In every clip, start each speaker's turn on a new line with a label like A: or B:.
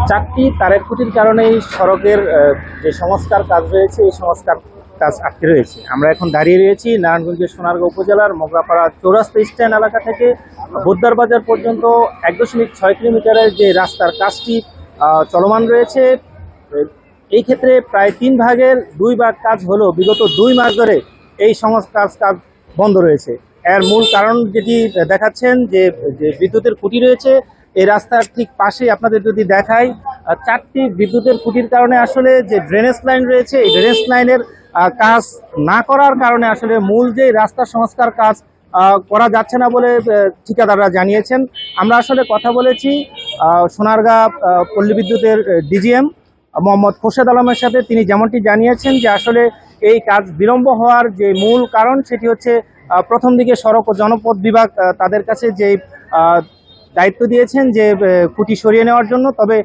A: চারটি তারের খুঁটির কারণেই সড়কের যে সংস্কার কাজ রয়েছে এই সংস্কার কাজ আটকে রয়েছে। আমরা এখন দাঁড়িয়ে রয়েছি নারায়ণগঞ্জের সোনারগাঁও উপজেলার মোগরাপাড়া চৌরাস্তা স্ট্যান্ড এলাকা থেকে বোদ্দার বাজার পর্যন্ত 1.6 কিলোমিটারের যে রাস্তার কাজটি চলমান রয়েছে। এই ক্ষেত্রে প্রায় 3 ভাগের 2 ভাগ কাজ হলো বিগত 2 মাস ধরে এই সংস্কার কাজ বন্ধ রয়েছে। এর মূল কারণ যেটি দেখাচ্ছেন যে বিদ্যুতের খুঁটি রয়েছে এই রাস্তার ঠিক পাশেই আপনাদের যদি দেখাই 4টি বিদ্যুতের খুঁটির কারণে আসলে যে ড্রেনেজ লাইন রয়েছে এই ড্রেনেজ লাইনের কাজ না করার কারণে আসলে মূল যে রাস্তা সংস্কার কাজ করা যাচ্ছে না বলে ঠিকাদাররা জানিয়েছেন। আমরা আসলে কথা বলেছি সোনারগাঁ পল্লী বিদ্যুতের ডিজিএম মোহাম্মদ খোরশেদ আলমের সাথে। তিনি যেমনটি জানিয়েছেন যে আসলে এই কাজ বিলম্ব হওয়ার যে মূল কারণ সেটি হচ্ছে প্রথম দিকে সড়ক ও জনপথ বিভাগ তাদের কাছে যে দায়িত্ব দিয়েছেন যে খুঁটি সরিয়ে নেওয়ার জন্য, তবে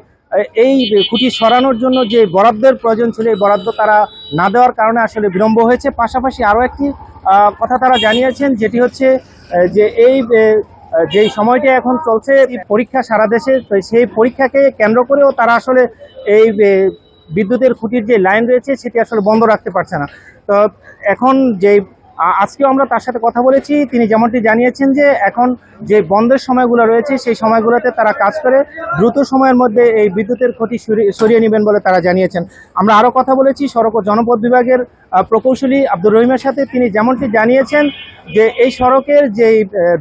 A: এই খুঁটি সরানোর জন্য যে বরাদ্দের প্রয়োজন ছিল এই বরাদ্দ তারা না দেওয়ার কারণে আসলে বিলম্ব হয়েছে। পাশাপাশি আরও একটি কথা তারা জানিয়েছেন যেটি হচ্ছে যে এই যেই সময়টা এখন চলছে পরীক্ষা সারা দেশে, তো সেই পরীক্ষাকে কেন্দ্র করেও তারা আসলে এই বিদ্যুতের খুঁটির যে লাইন রয়েছে সেটি আসলে বন্ধ রাখতে পারছে না। তো এখন যে আজকেও আমরা তার সাথে কথা বলেছি, তিনি যেমনটি জানিয়েছেন যে এখন যে বন্ধের সময়গুলো রয়েছে সেই সময়গুলোতে তারা কাজ করে দ্রুত সময়ের মধ্যে এই বিদ্যুতের খুঁটি সরিয়ে নেবেন বলে তারা জানিয়েছেন। আমরা আরও কথা বলেছি সড়ক ও জনপথ বিভাগের প্রকৌশলী আব্দুর রহিমের সাথে। তিনি যেমনটি জানিয়েছেন যে এই সড়কের যে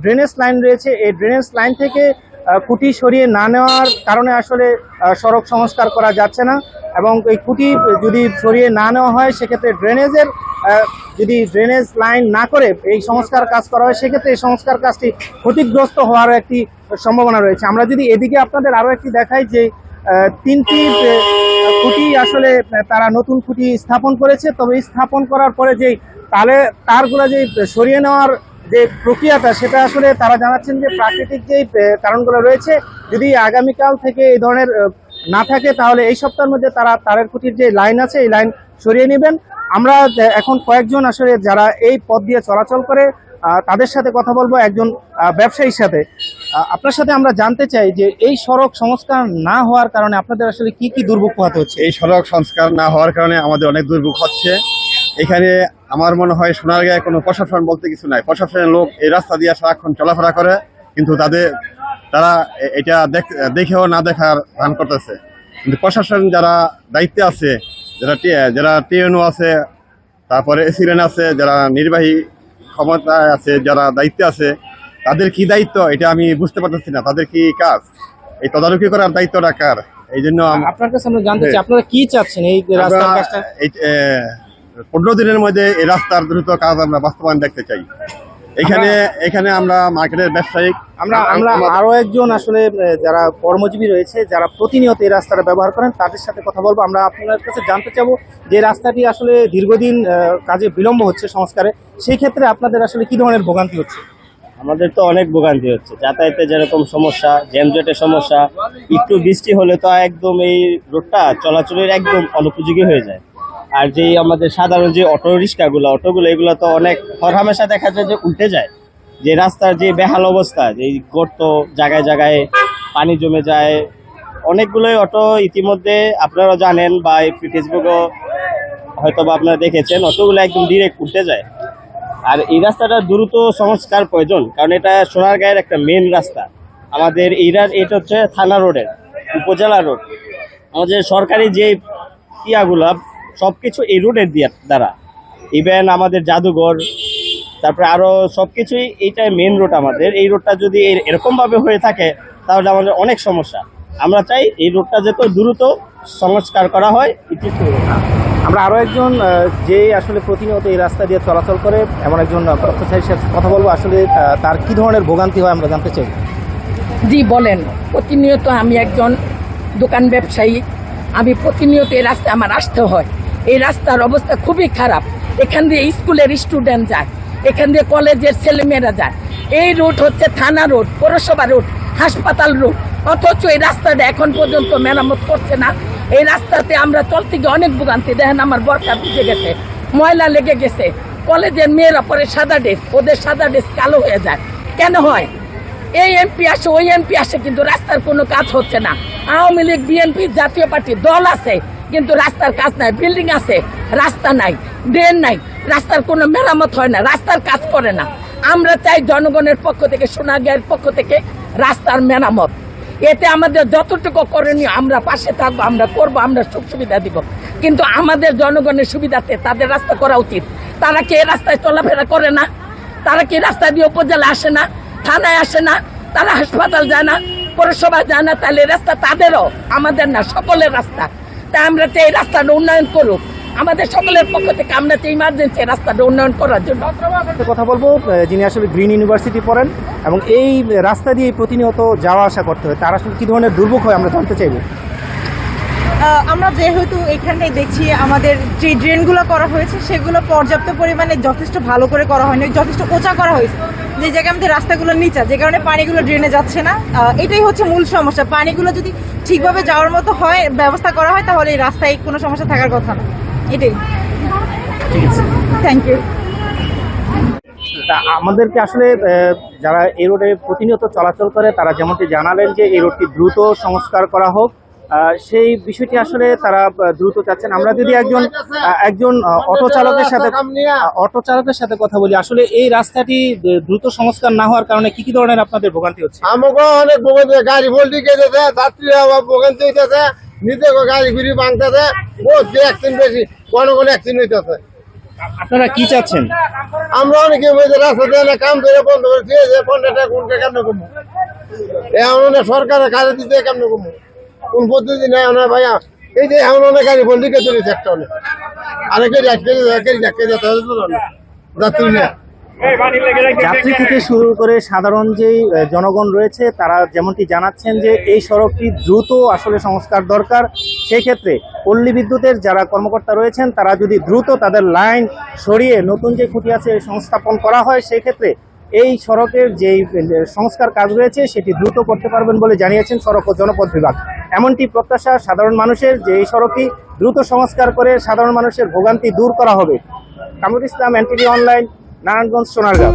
A: ড্রেনেজ লাইন রয়েছে এই ড্রেনেজ লাইন থেকে খুঁটি সরিয়ে না নেওয়ার কারণে আসলে সড়ক সংস্কার করা যাচ্ছে না, এবং এই খুঁটি যদি সরিয়ে না নেওয়া হয় সেক্ষেত্রে যদি ড্রেনেজ লাইন না করে এই সংস্কার কাজ করা হয় সেক্ষেত্রে এই সংস্কার কাজটি ক্ষতিগ্রস্ত হওয়ার একটি সম্ভাবনা রয়েছে। আমরা যদি এদিকে আপনাদের আরও একটি দেখাই যে 3টি খুঁটি আসলে তারা নতুন খুঁটি স্থাপন করেছে, তবে স্থাপন করার পরে যেই তারগুলো যে সরিয়ে নেওয়ার যে প্রক্রিয়াটা সেটা আসলে তারা জানাচ্ছেন যে প্রাকৃতিক যেই কারণগুলো রয়েছে যদি আগামীকাল থেকে এই ধরনের না থাকে তাহলে এই সপ্তাহের মধ্যে তারা তারের খুঁটির যে লাইন আছে এই লাইন সরিয়ে নেবেন। আমরা এখন কয়েকজন আসলে যারা এই পথ দিয়ে চলাচল করে তাদের সাথে কথা বলবো, একজন ব্যবসায়ীর সাথে। আপনার সাথে আমরা জানতে চাই যে এই সড়ক সংস্কার না হওয়ার কারণে আপনাদের আসলে কি কি দুর্ভোগ পোহাতে হচ্ছে?
B: এই সড়ক সংস্কার না হওয়ার কারণে আমাদের অনেক দুর্ভোগ হচ্ছে। এখানে আমার মনে হয় সোনারগাঁয়ে কোনো প্রশাসন বলতে কিছু নাই। প্রশাসনের লোক এই রাস্তা দিয়ে সারাক্ষণ চলাফেরা করে, কিন্তু তারা এটা দেখেও না দেখার ভান করতেছে। কিন্তু প্রশাসন যারা দায়িত্বে আছে, যারা টিএনও আছে, তারপরে এসিলেন আছে, যারা নির্বাহী ক্ষমতায় আছে, যারা দায়িত্বে আছে, তাদের কি দায়িত্ব এটা আমি বুঝতে পারতেছি না। তাদের কি কাজ? এই তদারকি করার দায়িত্বটা কার? এই জন্য
A: আপনার কাছে আমরা জানতে চাই আপনারা কি চাচ্ছেন এই রাস্তার কাজটা?
B: 15 দিনের মধ্যে এই রাস্তার দ্রুত কাজ আমরা বাস্তবায়ন দেখতে চাই। এখানে আমরা মার্কেটের ব্যবসায়িক
A: আমরা আরো একজন আসলে যারা কর্মজীবী রয়েছে যারা প্রতিনিয়ত এই রাস্তাটা ব্যবহার করেন তাদের সাথে কথা বলবো। আমরা আপনার কাছে জানতে চাবো যে রাস্তাটি আসলে দীর্ঘদিন কাজে বিলম্ব হচ্ছে সংস্কারে, সেই ক্ষেত্রে আপনাদের আসলে কি ধরনের ভোগান্তি হচ্ছে?
C: আমাদের তো অনেক ভোগান্তি হচ্ছে, যাতায়াতে যেরকম সমস্যা, জ্যামজটের সমস্যা, একটু বৃষ্টি হলে তো একদম এই রোডটা চলাচলের একদম অনুপযোগী হয়ে যায়। আর যেই আমাদের সাধারণ যে অটোগুলো এগুলো তো অনেক হরহামেশা দেখা যায় যে উল্টে যায়। যে রাস্তার যে বেহাল অবস্থা, যে গর্ত জায়গায় জায়গায় পানি জমে যায়, অনেকগুলোই অটো ইতিমধ্যে আপনারা জানেন বা ফেসবুকেও হয়তো বা আপনারা দেখেছেন, অটোগুলো একদম ডিরেক্ট উল্টে যায়। আর এই রাস্তাটা দ্রুত সংস্কার প্রয়োজন, কারণ এটা সোনারগাঁয়ের একটা মেন রাস্তা। আমাদের এটা হচ্ছে থানা রোডের উপজেলা রোড। আমাদের সরকারি যে ইয়াগুলা সব কিছু এই রোডের দ্বারা, ইভেন আমাদের জাদুঘর, তারপরে আরও সব কিছুই এইটাই মেন রোড আমাদের। এই রোডটা যদি এরকমভাবে হয়ে থাকে তাহলে আমাদের অনেক সমস্যা। আমরা চাই এই রোডটা যত দ্রুত সংস্কার করা হয়।
A: আমরা আরও একজন যে আসলে প্রতিনিয়ত এই রাস্তা দিয়ে চলাচল করে এমন একজন ব্যবসায়ীর সাথে কথা বলবো, আসলে তার কি ধরনের ভোগান্তি হয় আমরা জানতে চাই।
D: জি বলেন। প্রতিনিয়ত আমি একজন দোকান ব্যবসায়ী, আমি প্রতিনিয়ত এই রাস্তায় আমার আসতে হয়। এই রাস্তার অবস্থা খুবই খারাপ। এখান দিয়ে স্কুলের স্টুডেন্ট যায়, এখান দিয়ে কলেজের ছেলেমেয়েরা যায়। এই রোড হচ্ছে থানা রোড, পৌরসভা রোড, হাসপাতাল রোড, অথচ এই রাস্তাটা এখন পর্যন্ত মেরামত করছে না। এই রাস্তাতে আমরা চলতে গিয়ে অনেক ভোগান্তি। দেখেন আমার বরকা ভিজে গেছে, ময়লা লেগে গেছে। কলেজের মেয়েরা পরে সাদা ড্রেস, ওদের সাদা ড্রেস কালো হয়ে যায়। কেন হয়? এই এমপি আসে, ওই এমপি আসে, কিন্তু রাস্তার কোনো কাজ হচ্ছে না। আওয়ামী লীগ বিএনপি জাতীয় পার্টি দল আছে, কিন্তু রাস্তার কাজ নাই। বিল্ডিং আছে, রাস্তা নাই, ড্রেন নাই, রাস্তার কোনো মেরামত হয় না, রাস্তার কাজ করে না। আমরা চাই জনগণের পক্ষ থেকে, সোনারগাঁয়ের পক্ষ থেকে রাস্তার মেরামত। এতে আমাদের যতটুকু করণীয় আমরা পাশে থাকবো, আমরা করব, আমরা সুখ সুবিধা দিব। কিন্তু আমাদের জনগণের সুবিধাতে তাদের রাস্তা করা উচিত। তারা কি এই রাস্তায় চলাফেরা করে না? তারা কি রাস্তা দিয়ে উপজেলা আসে না, থানায় আসে না, তারা হাসপাতাল যায় না, পৌরসভা যায় না? তাহলে এই রাস্তা তাদেরও, আমাদের না, সকলের রাস্তা। তাই আমরা চাই এই রাস্তাটা উন্নয়ন করুক। আমাদের সকলের পক্ষ থেকে আমরা চাই ইমার্জেন্সি রাস্তাটা উন্নয়ন করার জন্য।
A: একটা কথা বলবো, যিনি আসলে গ্রিন ইউনিভার্সিটি পড়েন এবং এই রাস্তা দিয়ে প্রতিনিয়ত যাওয়া আসা করতে হয়, তার আসলে কি ধরনের দুর্ভোগ হয় আমরা জানতে চাইবো।
E: আমরা যেহেতু এখানে দেখছি আমাদের যে ড্রেনগুলো করা হয়েছে সেগুলো পর্যাপ্ত পরিমাণে যথেষ্ট ভালো করে করা হয়নি, যথেষ্ট উঁচা করা হয়েছে, যে জায়গায় আমাদের রাস্তাগুলো নিচা, যে কারণে পানিগুলো ড্রেনে যাচ্ছে না। এটাই হচ্ছে মূল সমস্যা। পানিগুলো যদি ঠিকভাবে যাওয়ার মতো হয়, ব্যবস্থা করা হয়, তাহলে এই রাস্তায় কোনো সমস্যা থাকার কথা না। এটাই।
A: ঠিক আছে,
E: থ্যাংক ইউ।
A: তা আমাদেরকে আসলে যারা এই রোডে প্রতিনিয়ত চলাচল করে তারা যেমনটি জানালেন যে এই রোডটি দ্রুত সংস্কার করা হোক, সেই বিষয়টি আসলে তারা দ্রুত চাচ্ছেন। আমরা যদি একজন অটো চালকের সাথে কথা বলি, আসলে এই রাস্তাটি দ্রুত সংস্কার না হওয়ার কারণে কি কি ধরনের আপনাদের ভোগান্তি হচ্ছে?
F: আমাকে অনেক ভোগান্তি, গাড়ি ভোল্টি গেছে, যাত্রীরা ভোগান্তি হইতেছে, নিজে গাড়ি ফিরি ভাঙতেছে, বহুত অ্যাক্সিডেন্ট বেশি, কোন অ্যাক্সিডেন্ট হইতেছে।
A: আপনারা কি চাচ্ছেন?
F: আমরা অনেকে রাস্তা দিয়ে না কাম করে বন্ধ করে দিয়েছে, 15 টাকা কোনটা কেমন কমবো, এমন সরকারের কাজে দিতে কেমন কমবো, কোন পদ্ধতি নেই না ভাইয়া। এই যে এমন অনেক গাড়ি ভোল্টি কে চলেছে, একটা অনেক আরেকে যাত্রী নেই।
A: যাত্রী থেকে শুরু করে সাধারণ যেই জনগণ রয়েছে তারা যেমনটি জানাচ্ছেন যে এই সড়কটি দ্রুত আসলে সংস্কার দরকার। সেই ক্ষেত্রে পল্লী বিদ্যুতের যারা কর্মকর্তা রয়েছেন তারা যদি দ্রুত তাদের লাইন সরিয়ে নতুন যে খুঁটি আছে সংস্থাপন করা হয়, সেই ক্ষেত্রে এই সড়কের যেই সংস্কার কাজ রয়েছে সেটি দ্রুত করতে পারবেন বলে জানিয়েছেন সড়ক ও জনপথ বিভাগ। এমনটি প্রত্যাশা সাধারণ মানুষের যে এই সড়কটি দ্রুত সংস্কার করে সাধারণ মানুষের ভোগান্তি দূর করা হবে। Kamrul Islam, NTV online, Narayanganj, Sonargaon.